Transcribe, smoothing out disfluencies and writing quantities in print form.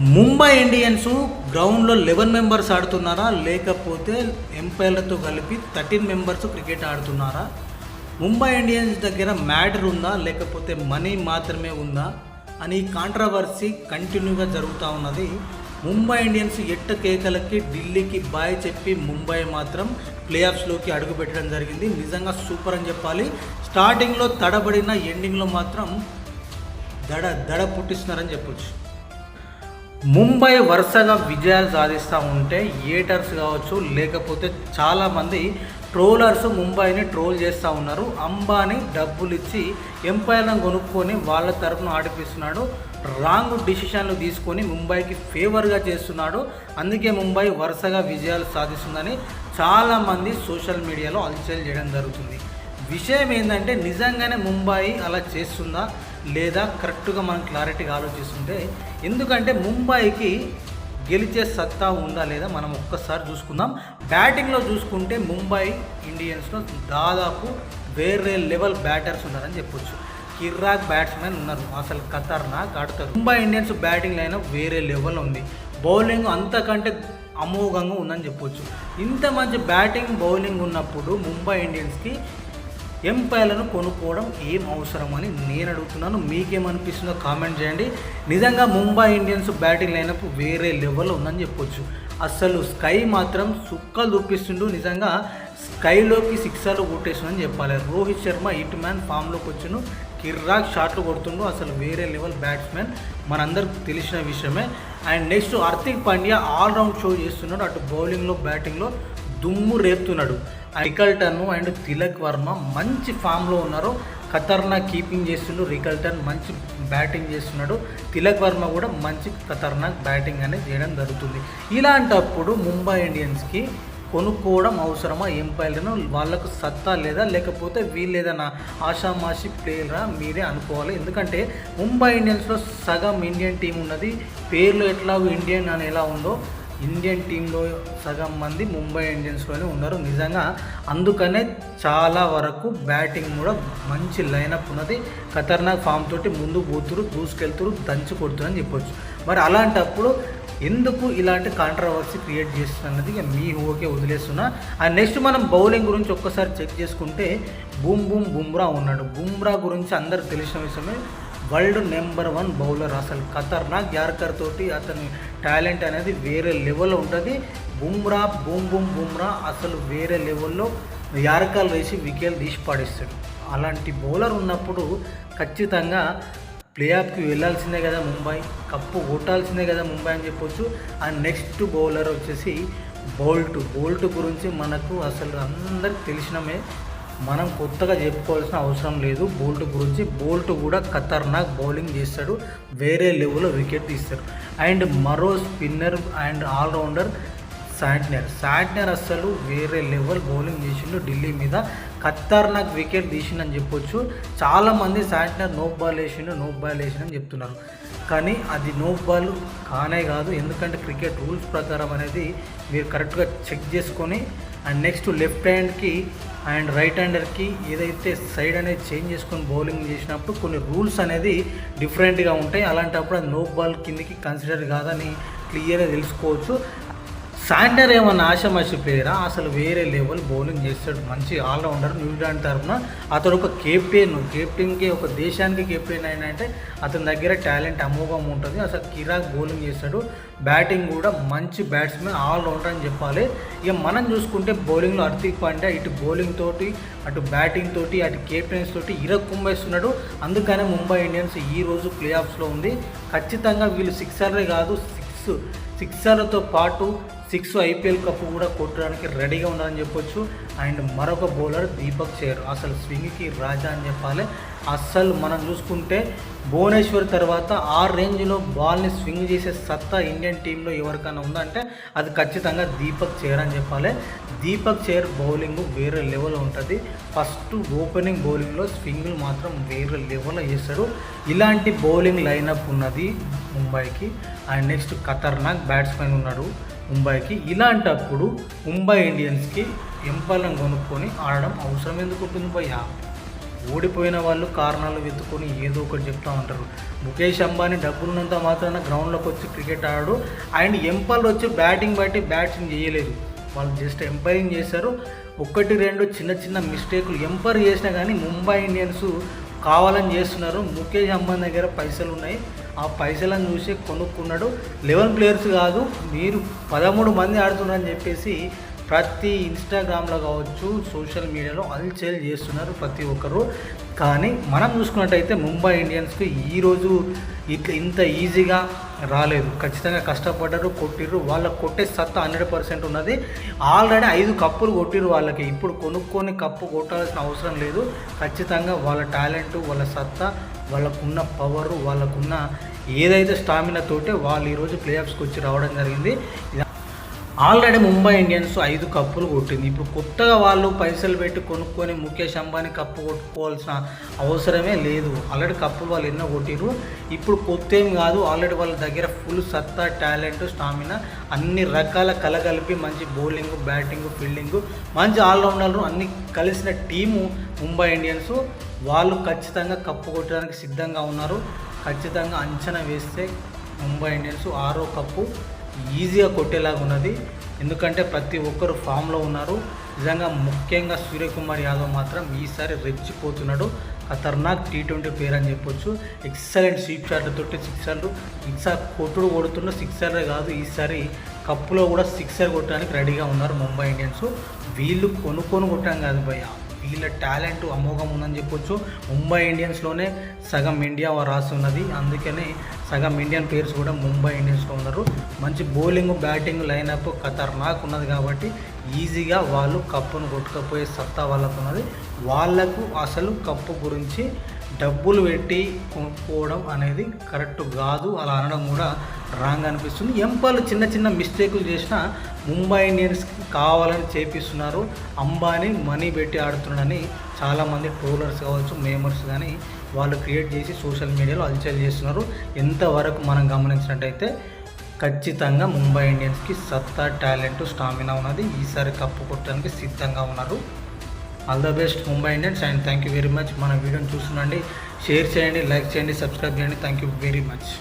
Mumbai Indians గ్రౌండ్లో 11 members ఆడుతున్నారా, లేకపోతే ఎంపైర్లతో కలిపి 13 మెంబర్స్ క్రికెట్ ఆడుతున్నారా? ముంబై ఇండియన్స్ దగ్గర మ్యాటర్ ఉందా, లేకపోతే మనీ మాత్రమే ఉందా అని కాంట్రవర్సీ కంటిన్యూగా జరుగుతూ ఉన్నది. ముంబై ఇండియన్స్ ఎట్ట కేకలకి ఢిల్లీకి బాయ్ చెప్పి ముంబై మాత్రం ప్లే ఆఫ్స్లోకి అడుగుపెట్టడం జరిగింది. నిజంగా సూపర్ అని చెప్పాలి. స్టార్టింగ్లో తడబడిన ఎండింగ్లో మాత్రం దడ పుట్టిస్తున్నారని చెప్పొచ్చు. ముంబై వరుసగా విజయాలు సాధిస్తూ ఉంటే ఏటర్స్ కావచ్చు, లేకపోతే చాలామంది ట్రోలర్స్ ముంబైని ట్రోల్ చేస్తూ ఉన్నారు. అంబానీ డబ్బులు ఇచ్చి ఎంపైర్లను కొనుక్కొని వాళ్ళ తరఫున ఆడిపిస్తున్నాడు, రాంగ్ డిసిషన్లు తీసుకొని ముంబైకి ఫేవర్గా చేస్తున్నాడు. అందుకే ముంబై వరుసగా విజయాలు సాధిస్తుందని చాలామంది సోషల్ మీడియాలో హల్చల్ చేయడం జరుగుతుంది. విషయం ఏంటంటే నిజంగానే ముంబై అలా చేస్తుందా లేదా కరెక్ట్గా మనం క్లారిటీగా ఆలోచిస్తుంటే, ఎందుకంటే ముంబైకి గెలిచే సత్తా ఉందా లేదా మనం ఒక్కసారి చూసుకుందాం. బ్యాటింగ్లో చూసుకుంటే ముంబై ఇండియన్స్లో దాదాపు వేరే లెవెల్ బ్యాటర్స్ ఉన్నారని చెప్పొచ్చు. కిర్రాక్ బ్యాట్స్మెన్ ఉన్నారు, అసలు ఖతర్నాక్ ఆడతారు. ముంబై ఇండియన్స్ బ్యాటింగ్ లైన్ వేరే లెవెల్ ఉంది, బౌలింగ్ అంతకంటే అమోఘంగా ఉందని చెప్పొచ్చు. ఇంత మంచి బ్యాటింగ్ బౌలింగ్ ఉన్నప్పుడు ముంబై ఇండియన్స్కి ఎంపైర్లను కొనుక్కోవడం ఏం అవసరం అని నేను అడుగుతున్నాను. మీకేమనిపిస్తుందో కామెంట్ చేయండి. నిజంగా ముంబై ఇండియన్స్ బ్యాటింగ్ లైనప్ వేరే లెవెల్లో ఉందని చెప్పొచ్చు. అసలు స్కై మాత్రం సుక్కలు చూపిస్తుండు, నిజంగా స్కైలోకి సిక్సర్లు కొట్టేస్తుందని చెప్పాలి. రోహిత్ శర్మ హిట్ మ్యాన్ ఫామ్లోకి వచ్చిండు, కిర్రాక్ షాట్లు కొడుతుండు, అసలు వేరే లెవెల్ బ్యాట్స్మెన్ మనందరికి తెలిసిన విషయమే. And next Hardik Pandya all round show చేస్తున్నాడు, అటు బౌలింగ్లో బ్యాటింగ్లో దుమ్ము రేపుతున్నాడు. రికల్టన్ అండ్ తిలక్ వర్మ మంచి ఫామ్లో ఉన్నారు, ఖతర్నాక్ కీపింగ్ చేస్తుండు. రికల్టన్ మంచి బ్యాటింగ్ చేస్తున్నాడు, తిలక్ వర్మ కూడా మంచి ఖతర్నాక్ బ్యాటింగ్ అనేది చేయడం జరుగుతుంది. ఇలాంటప్పుడు ముంబై ఇండియన్స్కి కొనుక్కోవడం అవసరమా ఎంపైర్లను? వాళ్ళకు సత్తా లేదా, లేకపోతే వీళ్ళు ఏదైనా ఆషామాషి ప్లేయరా మీరే అనుకోవాలి. ఎందుకంటే ముంబై ఇండియన్స్లో సగం ఇండియన్ టీం ఉన్నది, పేర్లు ఎట్లాగో ఇండియన్ అని ఎలా ఉందో ఇండియన్ టీంలో సగం మంది ముంబై ఇండియన్స్లోనే ఉన్నారు. నిజంగా అందుకనే చాలా వరకు బ్యాటింగ్ కూడా మంచి లైనప్ ఉన్నది, ఖతర్నాక్ ఫామ్ తోటి ముందు పోతురు, దూసుకెళ్తురు, దంచి కొడుతురని చెప్పొచ్చు. మరి అలాంటప్పుడు ఎందుకు ఇలాంటి కాంట్రవర్సీ క్రియేట్ చేస్తున్నది ఇక మీ ఊరికే వదిలేస్తున్నా. అండ్ నెక్స్ట్ మనం బౌలింగ్ గురించి ఒక్కసారి చెక్ చేసుకుంటే బుమ్రా ఉన్నాడు. బుమ్రా గురించి అందరికి తెలిసిన విషయమే, వరల్డ్ నెంబర్ 1 బౌలర్, అసలు ఖతర్నాక్ యార్కర్ తోటి అతని టాలెంట్ అనేది వేరే లెవెల్లో ఉంటుంది. బుమ్రా అసలు వేరే లెవెల్లో యార్కర్లు వేసి వికెట్లు తీసి పాడేస్తాడు. అలాంటి బౌలర్ ఉన్నప్పుడు ఖచ్చితంగా ప్లే ఆఫ్కి వెళ్ళాల్సిందే కదా ముంబై, కప్పు కొట్టాల్సిందే కదా ముంబై అని చెప్పొచ్చు. అండ్ నెక్స్ట్ బౌలర్ వచ్చేసి బోల్ట్ గురించి మనకు అసలు అందరికి తెలిసినమే, మనం కొత్తగా చెప్పుకోవాల్సిన అవసరం లేదు బోల్ట్ గురించి. బోల్ట్ కూడా ఖతర్నాక్ బౌలింగ్ చేస్తాడు, వేరే లెవెల్లో వికెట్ తీస్తాడు. అండ్ మరో స్పిన్నర్ అండ్ ఆల్రౌండర్ శాంట్నర్ అసలు వేరే లెవెల్ బౌలింగ్ చేసిండు, ఢిల్లీ మీద ఖతర్నాక్ వికెట్ తీసిండని చెప్పొచ్చు. చాలామంది శాంట్నర్ నో బాల్ వేసిండని చెప్తున్నారు, కానీ అది నో బాల్ కానే కాదు. ఎందుకంటే క్రికెట్ రూల్స్ ప్రకారం అనేది మీరు కరెక్ట్గా చెక్ చేసుకొని, అండ్ నెక్స్ట్ లెఫ్ట్ హ్యాండ్కి అండ్ రైట్ హ్యాండర్కి ఏదైతే సైడ్ అనేది చేంజ్ చేసుకొని బౌలింగ్ చేసినప్పుడు కొన్ని రూల్స్ అనేది డిఫరెంట్గా ఉంటాయి. అలాంటప్పుడు అది నో బాల్ కిందకి కన్సిడర్ కాదని క్లియర్గా తెలుసుకోవచ్చు. శాంట్నర్ ఏమన్నా ఆషామాషి ప్లేయరా, అసలు వేరే లెవెల్ బౌలింగ్ చేస్తాడు, మంచి ఆల్రౌండర్. న్యూజిలాండ్ తరఫున అతడు ఒక కెప్టెన్కి ఒక దేశానికి కెప్టెన్ అయినంటే అతని దగ్గర టాలెంట్ అమోఘం ఉంటుంది. అసలు కిరాక్ బౌలింగ్ చేస్తాడు, బ్యాటింగ్ కూడా మంచి బ్యాట్స్మెన్, ఆల్రౌండర్ అని చెప్పాలి. ఇక మనం చూసుకుంటే బౌలింగ్లో హార్దిక్ పాండ్యా ఇటు బౌలింగ్ తోటి అటు బ్యాటింగ్ తోటి అటు కెప్టెన్స్ తోటి ఇరక్కుంబేస్తున్నాడు. అందుకనే ముంబై ఇండియన్స్ ఈరోజు ప్లే ఆఫ్స్లో ఉంది. ఖచ్చితంగా వీళ్ళు సిక్సర్లే కాదు, సిక్సర్లతో పాటు 6 ఐపీఎల్ కప్పు కూడా కొట్టడానికి రెడీగా ఉన్నారని చెప్పొచ్చు. అండ్ మరొక బౌలర్ దీపక్ చహర్, అసలు స్వింగ్కి రాజా అని చెప్పాలి. అస్సలు మనం చూసుకుంటే భువనేశ్వర్ తర్వాత ఆ రేంజ్లో బాల్ని స్వింగ్ చేసే సత్తా ఇండియన్ టీంలో ఎవరికైనా ఉందంటే అది ఖచ్చితంగా దీపక్ చహర్ అని చెప్పాలి. దీపక్ చహర్ బౌలింగ్ వేరే లెవెల్ ఉంటుంది. ఫస్ట్ ఓపెనింగ్ బౌలింగ్లో స్వింగ్లు మాత్రం వేరే లెవెల్లో చేస్తాడు. ఇలాంటి బౌలింగ్ లైనప్ ఉన్నది ముంబైకి. అండ్ నెక్స్ట్ ఖతర్నాక్ బ్యాట్స్మెన్ ఉన్నాడు ముంబైకి. ఇలాంటప్పుడు ముంబై ఇండియన్స్కి ఎంపైర్లను కొనుక్కొని ఆడడం అవసరం ఎందుకు ఉంటుంది భయ్యా? ఓడిపోయిన వాళ్ళు కారణాలు వెతుకొని ఏదో ఒకటి చెప్తూ ఉంటారు. ముఖేష్ అంబానీ డబ్బులున్నంత మాత్రాన గ్రౌండ్లోకి వచ్చి క్రికెట్ ఆడాడు. అండ్ ఎంపైర్లు వచ్చి బ్యాటింగ్ బట్టి బ్యాటింగ్ చేయలేదు, వాళ్ళు జస్ట్ ఎంపైరింగ్ చేశారు. 1-2 చిన్న చిన్న మిస్టేకులు ఎంపైర్ చేసినా కానీ ముంబై ఇండియన్స్ కావాలని చేస్తున్నారు. ముఖేష్ అంబానీ దగ్గర పైసలు ఉన్నాయి, ఆ పైసలను చూసి కొనుక్కున్నాడు. 11 ప్లేయర్స్ కాదు, మీరు 13 మంది ఆడుతున్నారని చెప్పేసి ప్రతి ఇన్స్టాగ్రామ్లో కావచ్చు, సోషల్ మీడియాలో అల్చేల్ చేస్తున్నారు ప్రతి ఒక్కరు. కానీ మనం చూసుకున్నట్టయితే ముంబై ఇండియన్స్కి ఈరోజు ఇంత ఈజీగా రాలేదు. ఖచ్చితంగా కష్టపడ్డారు, కొట్టిర్రు. వాళ్ళకు కొట్టే సత్తా 100% ఉన్నది. ఆల్రెడీ 5 కప్పులు కొట్టిర్రు వాళ్ళకి. ఇప్పుడు కొనుక్కొని కప్పు కొట్టాల్సిన అవసరం లేదు. ఖచ్చితంగా వాళ్ళ టాలెంటు, వాళ్ళ సత్తా, వాళ్ళకున్న పవరు, వాళ్ళకున్న ఏదైతే స్టామినా తోటే వాళ్ళు ఈరోజు ప్లే ఆఫ్స్కి వచ్చి రావడం జరిగింది. ఆల్రెడీ ముంబై ఇండియన్స్ 5 కప్పులు కొట్టింది. ఇప్పుడు కొత్తగా వాళ్ళు పైసలు పెట్టి కొనుక్కొని ముఖేష్ అంబానీ కప్పు కొట్టుకోవాల్సిన అవసరమే లేదు. ఆల్రెడీ కప్పులు వాళ్ళు ఎన్నో కొట్టిరు. ఇప్పుడు కొత్త ఏం కాదు, ఆల్రెడీ వాళ్ళ దగ్గర ఫుల్ సత్తా, టాలెంట్, స్టామినా అన్ని రకాల కలగలిపి మంచి బౌలింగ్, బ్యాటింగ్, ఫీల్డింగ్, మంచి ఆల్రౌండర్లు అన్ని కలిసిన టీము ముంబై ఇండియన్స్. వాళ్ళు ఖచ్చితంగా కప్పు కొట్టడానికి సిద్ధంగా ఉన్నారు. ఖచ్చితంగా అంచనా వేస్తే ముంబై ఇండియన్స్ 6వ కప్పు ఈజీగా కొట్టేలాగా ఉన్నది. ఎందుకంటే ప్రతి ఒక్కరు ఫామ్లో ఉన్నారు. నిజంగా ముఖ్యంగా సూర్యకుమార్ యాదవ్ మాత్రం ఈసారి రెచ్చిపోతున్నాడు. ఖతర్నాక్ T20 ప్లేయర్ అని చెప్పొచ్చు. ఎక్సలెంట్ స్వీప్ షాట్లతోటి సిక్సర్లు, ఈసారి కొడుతున్న సిక్సర్లే కాదు, ఈసారి కప్పులో కూడా సిక్సర్ కొట్టడానికి రెడీగా ఉన్నారు ముంబై ఇండియన్స్. వీళ్ళు కొనుక్కొని కొట్టాం కాదు భయ్య, వీళ్ళ టాలెంట్ అమోఘం ఉందని చెప్పొచ్చు. ముంబై ఇండియన్స్లోనే సగం ఇండియా రాసి ఉన్నది, అందుకనే సగం ఇండియన్ ప్లేయర్స్ కూడా ముంబై ఇండియన్స్లో ఉన్నారు. మంచి బౌలింగ్, బ్యాటింగ్ లైనప్ ఖతర్నాక్ ఉన్నది కాబట్టి ఈజీగా వాళ్ళు కప్పును కొట్టుకపోయే సత్తా వాళ్ళకు ఉన్నది. వాళ్ళకు అసలు కప్పు గురించి డబ్బులు పెట్టి కొనుక్కోవడం అనేది కరెక్ట్ కాదు, అలా అనడం కూడా రాంగ్ అనిపిస్తుంది. ఎంపైర్లు చిన్న చిన్న మిస్టేకులు చేసినా ముంబై ఇండియన్స్కి కావాలని చేపిస్తున్నారు. అంబానీ మనీ పెట్టి ఆడుతున్నాడని చాలామంది ట్రోలర్స్ కావచ్చు, మేమర్స్ కానీ వాళ్ళు క్రియేట్ చేసి సోషల్ మీడియాలో అల్చల్ చేస్తున్నారు. ఎంతవరకు మనం గమనించినట్టయితే ఖచ్చితంగా ముంబై ఇండియన్స్కి సత్తా, టాలెంట్, స్టామినా ఉన్నది. ఈసారి కప్పు కొట్టడానికి సిద్ధంగా ఉన్నారు. All the best Mumbai Indians and thank you very much. మన వీడియోని చూస్తుండండి, షేర్ చేయండి, లైక్ చేయండి, సబ్స్క్రైబ్ చేయండి. Thank you very much.